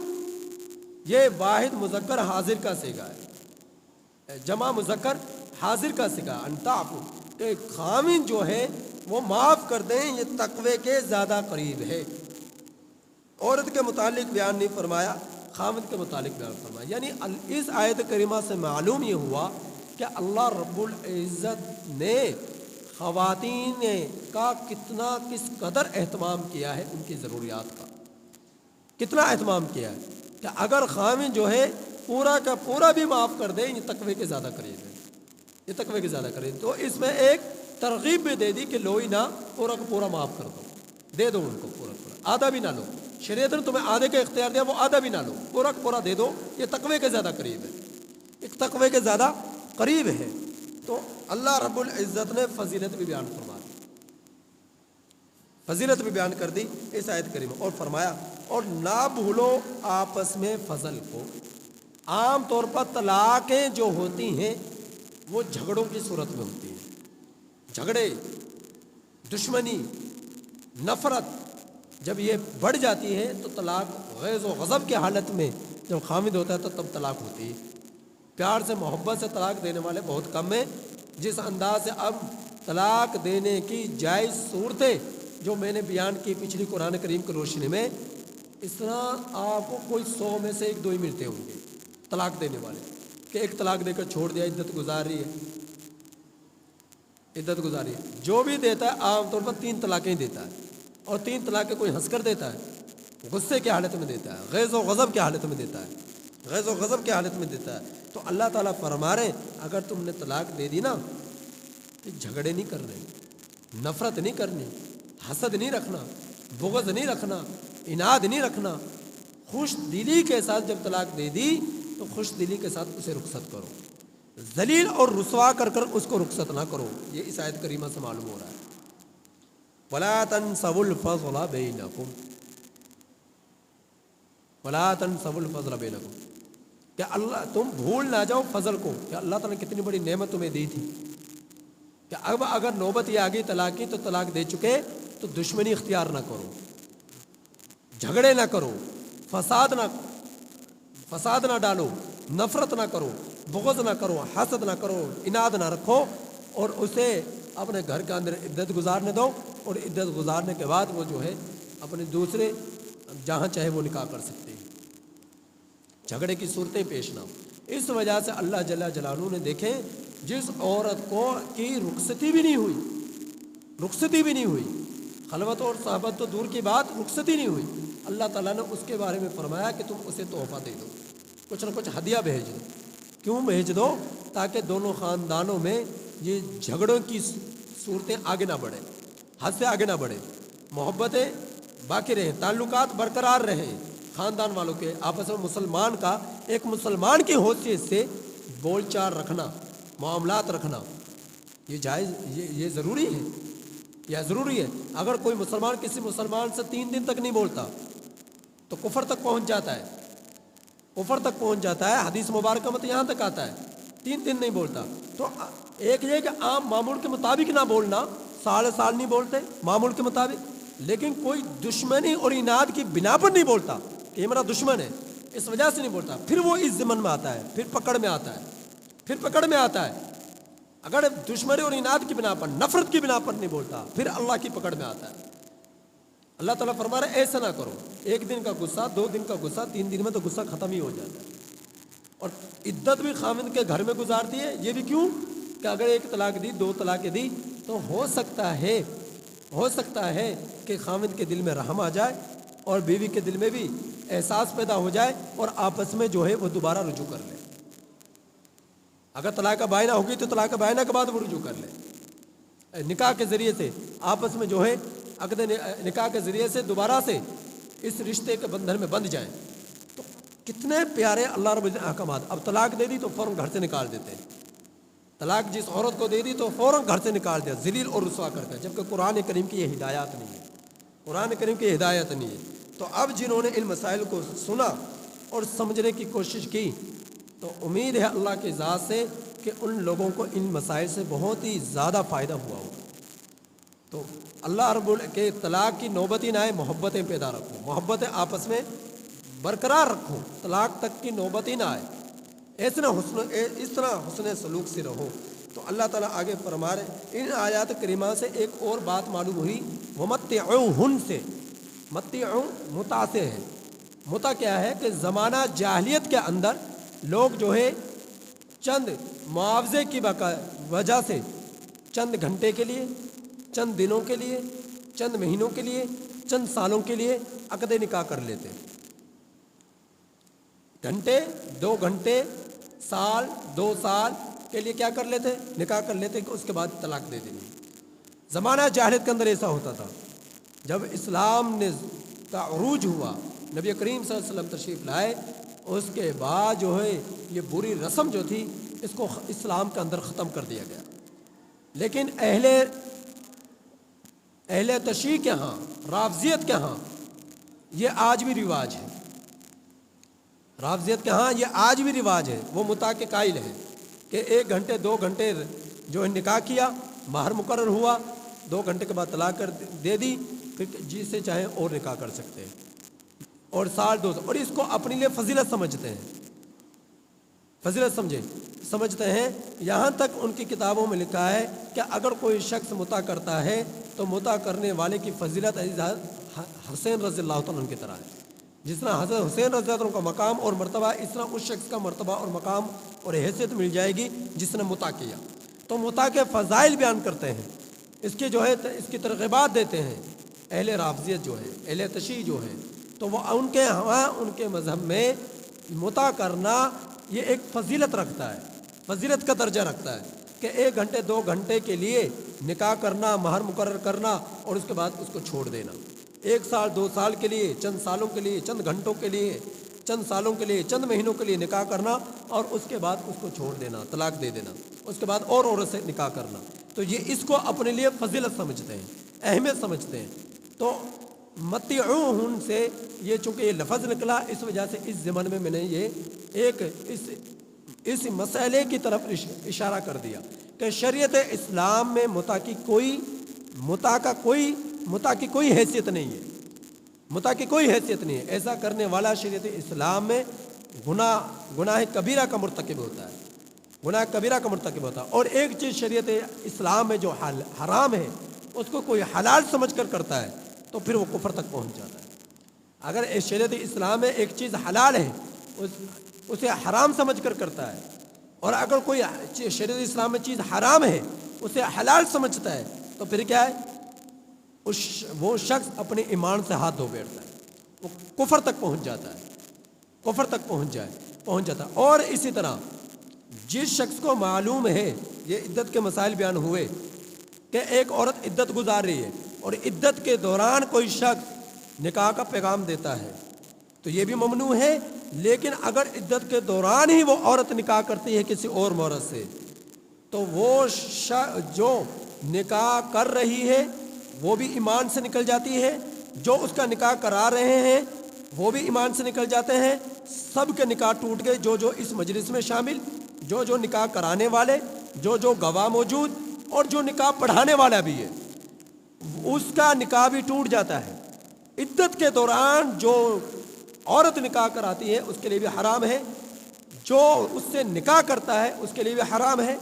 یہ واحد مذکر حاضر کا صیغہ ہے، جمع مذکر حاضر کا صیغہ، ان تعفو کہ خاوند جو ہے وہ معاف کر دیں یہ تقوی کے زیادہ قریب ہے۔ عورت کے متعلق بیان نہیں فرمایا، خاوند کے متعلق بیان فرمایا۔ یعنی اس آیت کریمہ سے معلوم یہ ہوا کہ اللہ رب العزت نے خواتین کا کس قدر اہتمام کیا ہے، ان کی ضروریات کا کتنا اہتمام کیا ہے، کہ اگر خاوند جو ہے پورا کا پورا بھی معاف کر دے یہ تقوی کے زیادہ قریب ہے، یہ تقوی کے زیادہ قریب۔ تو اس میں ایک ترغیب بھی دے دی کہ لو ہی نہ، پورا کا پورا معاف کر دو، دے دو ان کو پورا پورا، آدھا بھی نہ لو۔ شریعت نے تمہیں آدھے کا اختیار دیا، وہ آدھا بھی نہ لو، پورا کا پورا دے دو، یہ تقوی کے زیادہ قریب ہے، ایک تقوی کے زیادہ قریب ہے۔ تو اللہ رب العزت نے فضیلت بھی بیان فرما دی، فضیلت بھی بیان کر دی اس آیت کریمہ، اور فرمایا اور نہ بھولو آپس میں فضل کو۔ عام طور پر طلاقیں جو ہوتی ہیں وہ جھگڑوں کی صورت میں ہوتی ہیں، جھگڑے، دشمنی، نفرت جب یہ بڑھ جاتی ہے تو طلاق غیظ و غضب کی حالت میں جب خامد ہوتا ہے تو تب طلاق ہوتی ہے۔ پیار سے محبت سے طلاق دینے والے بہت کم ہیں۔ جس انداز سے اب طلاق دینے کی جائز صورتیں جو میں نے بیان کی پچھلی قرآن کریم کی روشنی میں، اس طرح آپ کو کوئی 100 میں سے 1-2 ہی ملتے ہوں گے طلاق دینے والے، کہ ایک طلاق دے کر چھوڑ دیا، عدت گزار رہی ہے، عدت گزاری ہے۔ جو بھی دیتا ہے عام طور پر 3 طلاقیں دیتا ہے، اور 3 طلاقیں کوئی ہنس کر دیتا ہے، غصے کی حالت میں دیتا ہے، غیظ و غضب کی حالت میں دیتا ہے، غیظ و غضب کی حالت میں دیتا ہے۔ تو اللہ تعالیٰ فرما رہے اگر تم نے طلاق دے دی نا تو جھگڑے نہیں کرنے، نفرت نہیں کرنی، حسد نہیں رکھنا، بغض نہیں رکھنا، اناد نہیں رکھنا، خوش دلی کے ساتھ جب طلاق دے دی تو خوش دلی کے ساتھ اسے رخصت کرو، ذلیل اور رسوا کر کر اس کو رخصت نہ کرو۔ یہ اس آیت کریمہ سے معلوم ہو رہا ہے۔ وَلَا تَنْسَوُا الْفَضْلَ بَيْنَكُمْ، وَلَا تَنْسَوُا الْفَضْلَ بَيْنَكُمْ، کہ اللہ تم بھول نہ جاؤ فضل کو، کہ اللہ تعالیٰ نے کتنی بڑی نعمت تمہیں دی تھی، کہ اب اگر نوبت یہ آ گئی طلاق کی تو طلاق دے چکے تو دشمنی اختیار نہ کرو، جھگڑے نہ کرو، فساد نہ ڈالو، نفرت نہ کرو، بغض نہ کرو، حسد نہ کرو، اناد نہ رکھو، اور اسے اپنے گھر کے اندر عدت گزارنے دو، اور عدت گزارنے کے بعد وہ جو ہے اپنے دوسرے جہاں چاہے وہ نکاح کر سکتے ہیں، جھگڑے کی صورتیں پیش نہ ہو۔ اس وجہ سے اللہ جل جلالہ نے دیکھیں جس عورت کو کی رخصتی بھی نہیں ہوئی، خلوت اور صحبت تو دور کی بات، رخصتی نہیں ہوئی، اللہ تعالیٰ نے اس کے بارے میں فرمایا کہ تم اسے تحفہ دے دو، کچھ نہ کچھ ہدیہ بھیج دو۔ کیوں بھیج دو؟ تاکہ دونوں خاندانوں میں یہ جھگڑوں کی صورتیں آگے نہ بڑھیں، حد سے آگے نہ بڑھیں، محبتیں باقی رہیں، تعلقات برقرار رہیں خاندان والوں کے آپس میں، مسلمان کا ایک مسلمان کی حیثیت سے بول چال رکھنا، معاملات رکھنا، یہ جائز، یہ ضروری ہے، یہ ضروری ہے۔ اگر کوئی مسلمان کسی مسلمان سے 3 دن تک نہیں بولتا تو کفر تک پہنچ جاتا ہے، کفر تک پہنچ جاتا ہے، حدیث مبارکہ میں تو یہاں تک آتا ہے 3 دن نہیں بولتا۔ تو ایک یہ کہ عام معمول کے مطابق نہ بولنا، سال نہیں بولتے معمول کے مطابق، لیکن کوئی دشمنی اور اناد کی بنا پر نہیں بولتا کہ یہ میرا دشمن ہے، اس وجہ سے نہیں بولتا، پھر وہ اس ضمن میں آتا ہے، پھر پکڑ میں آتا ہے۔ اگر دشمنی اور اناد کی بنا پر، نفرت کی بنا پر نہیں بولتا، پھر اللہ کی پکڑ میں آتا ہے۔ اللہ تعالیٰ فرما رہا ہے ایسا نہ کرو، 1 دن کا غصہ، 2 دن کا غصہ، 3 دن میں تو غصہ ختم ہی ہو جاتا ہے۔ اور عدت بھی خاوند کے گھر میں گزارتی ہے، یہ بھی کیوں کہ اگر 1 طلاق دی، 2 طلاقیں دی تو ہو سکتا ہے کہ خاوند کے دل میں رحم آ جائے اور بیوی کے دل میں بھی احساس پیدا ہو جائے اور آپس میں جو ہے وہ دوبارہ رجوع کر لے۔ اگر طلاق بائنہ ہوگی تو طلاق بائنہ کے بعد وہ رجوع کر لے، نکاح کے ذریعے سے آپس میں جو ہے عقد نکاح کے ذریعے سے دوبارہ سے اس رشتے کے بندھن میں بندھ جائیں۔ تو کتنے پیارے اللہ رب العزت احکامات۔ اب طلاق دے دی تو فوراً گھر سے نکال دیتے ہیں، طلاق جس عورت کو دے دی تو فوراً گھر سے نکال دیا، ذلیل اور رسوا کرتا ہے، جبکہ قرآن کریم کی یہ ہدایات نہیں ہے، قرآن کریم کی ہدایت نہیں ہے۔ تو اب جنہوں نے ان مسائل کو سنا اور سمجھنے کی کوشش کی تو امید ہے اللہ کی ذات سے کہ ان لوگوں کو ان مسائل سے بہت ہی زیادہ فائدہ ہوا ہوگا۔ تو اللہ رب کے طلاق کی نوبت ہی نہ آئے، محبتیں پیدا رکھو، محبتیں آپس میں برقرار رکھو، طلاق تک کی نوبت ہی نہ آئے، اس طرح حسن سلوک سے رہو۔ تو اللہ تعالیٰ آگے فرما رہے ان آیات کریمہ سے ایک اور بات معلوم ہوئی، ومتعوہن سے، متعو متع سے ہے۔ متع کیا ہے کہ زمانہ جاہلیت کے اندر لوگ جو ہے چند معاوضے کی وجہ سے چند گھنٹے کے لیے، چند دنوں کے لیے، چند مہینوں کے لیے، چند سالوں کے لیے عقد نکاح کر لیتے، گھنٹے، 2 گھنٹے، سال، 2 سال کے لیے کیا کر لیتے، نکاح کر لیتے کہ اس کے بعد طلاق دے دینی۔ زمانہ جاہلیت کے اندر ایسا ہوتا تھا۔ جب اسلام نے کا عروج ہوا، نبی کریم صلی اللہ علیہ وسلم تشریف لائے، اس کے بعد جو ہے یہ بری رسم جو تھی اس کو اسلام کے اندر ختم کر دیا گیا۔ لیکن اہل تشیع کے ہاں، رافضیت کے ہاں یہ آج بھی رواج ہے، رافضیت کے ہاں یہ آج بھی رواج ہے۔ وہ متع کے قائل ہیں کہ 1 گھنٹے 2 گھنٹے جو ہے نکاح کیا، مہر مقرر ہوا، 2 گھنٹے کے بعد طلاق کر دے دی، پھر جس سے چاہیں اور نکاح کر سکتے ہیں، اور سال 2 سال، اور اس کو اپنے لیے فضیلت سمجھتے ہیں، فضیلت سمجھتے ہیں۔ یہاں تک ان کی کتابوں میں لکھا ہے کہ اگر کوئی شخص متع کرتا ہے تو متع کرنے والے کی فضیلت حسین رضی اللہ تعالیٰ عنہ کی طرح ہے۔ جس طرح حضرت حسین رضی اللہ عنہ کا مقام اور مرتبہ، اس طرح اس شخص کا مرتبہ اور مقام اور حیثیت مل جائے گی جس نے متع کیا۔ تو متع کے فضائل بیان کرتے ہیں، اس کی جو ہے اس کی ترغیبات دیتے ہیں اہل رافضیت جو ہے، اہل تشیع جو ہے۔ تو وہ ان کے مذہب میں متع کرنا یہ ایک فضیلت رکھتا ہے، فضیلت کا درجہ رکھتا ہے کہ 1 گھنٹے 2 گھنٹے کے لیے نکاح کرنا، مہر مقرر کرنا اور اس کے بعد اس کو چھوڑ دینا، 1 سال 2 سال کے لیے، چند سالوں کے لیے، چند گھنٹوں کے لیے، چند سالوں کے لیے، چند مہینوں کے لیے نکاح کرنا اور اس کے بعد اس کو چھوڑ دینا، طلاق دے دینا، اس کے بعد اور عورت سے نکاح کرنا۔ تو یہ اس کو اپنے لیے فضیلت سمجھتے ہیں، اہمیت سمجھتے ہیں۔ تو متعوہن سے یہ چونکہ یہ لفظ نکلا، اس وجہ سے اس ضمن میں نے یہ ایک اس مسئلے کی طرف اشارہ کر دیا کہ شریعت اسلام میں متع کی کوئی حیثیت نہیں ہے، متع کی کوئی حیثیت نہیں ہے۔ ایسا کرنے والا شریعت اسلام میں گناہ کبیرہ کا مرتکب ہوتا ہے، گناہ کبیرہ کا مرتکب ہوتا ہے۔ اور ایک چیز شریعت اسلام میں جو حرام ہے اس کو کوئی حلال سمجھ کر کرتا ہے تو پھر وہ کفر تک پہنچ جاتا ہے۔ اگر شریعت اسلام میں ایک چیز حلال ہے اسے حرام سمجھ کر کرتا ہے، اور اگر کوئی شریعت اسلام میں چیز حرام ہے اسے حلال سمجھتا ہے تو پھر کیا ہے، وہ شخص اپنے ایمان سے ہاتھ دھو بیٹھتا ہے، وہ کفر تک پہنچ جاتا ہے، کفر تک پہنچ جاتا ہے۔ اور اسی طرح جس شخص کو معلوم ہے، یہ عدت کے مسائل بیان ہوئے کہ ایک عورت عدت گزار رہی ہے اور عدت کے دوران کوئی شخص نکاح کا پیغام دیتا ہے تو یہ بھی ممنوع ہے۔ لیکن اگر عدت کے دوران ہی وہ عورت نکاح کرتی ہے کسی اور عورت سے تو وہ جو نکاح کر رہی ہے وہ بھی ایمان سے نکل جاتی ہے، جو اس کا نکاح کرا رہے ہیں وہ بھی ایمان سے نکل جاتے ہیں، سب کے نکاح ٹوٹ گئے، جو اس مجلس میں شامل، جو نکاح کرانے والے، جو گواہ موجود اور جو نکاح پڑھانے والا بھی ہے، اس کا نکاح بھی ٹوٹ جاتا ہے۔ عدت کے دوران جو عورت نکاح کراتی ہے اس کے لیے بھی حرام ہے، جو اس سے نکاح کرتا ہے اس کے لیے بھی حرام ہے،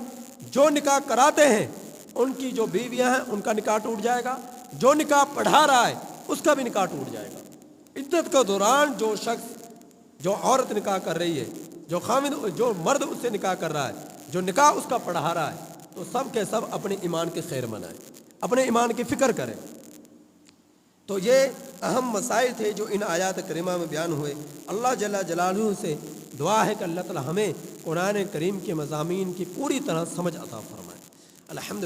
جو نکاح کراتے ہیں ان کی جو بیویاں ہیں ان کا نکاح ٹوٹ جائے گا، جو نکاح پڑھا رہا ہے اس کا بھی نکاح ٹوٹ جائے گا۔ عدت کے دوران جو شخص، جو عورت نکاح کر رہی ہے، جو مرد اس سے نکاح کر رہا ہے، جو نکاح اس کا پڑھا رہا ہے، تو سب کے سب اپنے ایمان کی خیر منائیں، اپنے ایمان کی فکر کریں۔ تو یہ اہم مسائل تھے جو ان آیات کریمہ میں بیان ہوئے۔ اللہ جل جلالہ سے دعا ہے کہ اللہ تعالی ہمیں قرآن کریم کے مضامین کی پوری طرح سمجھ عطا فرمائے۔ الحمد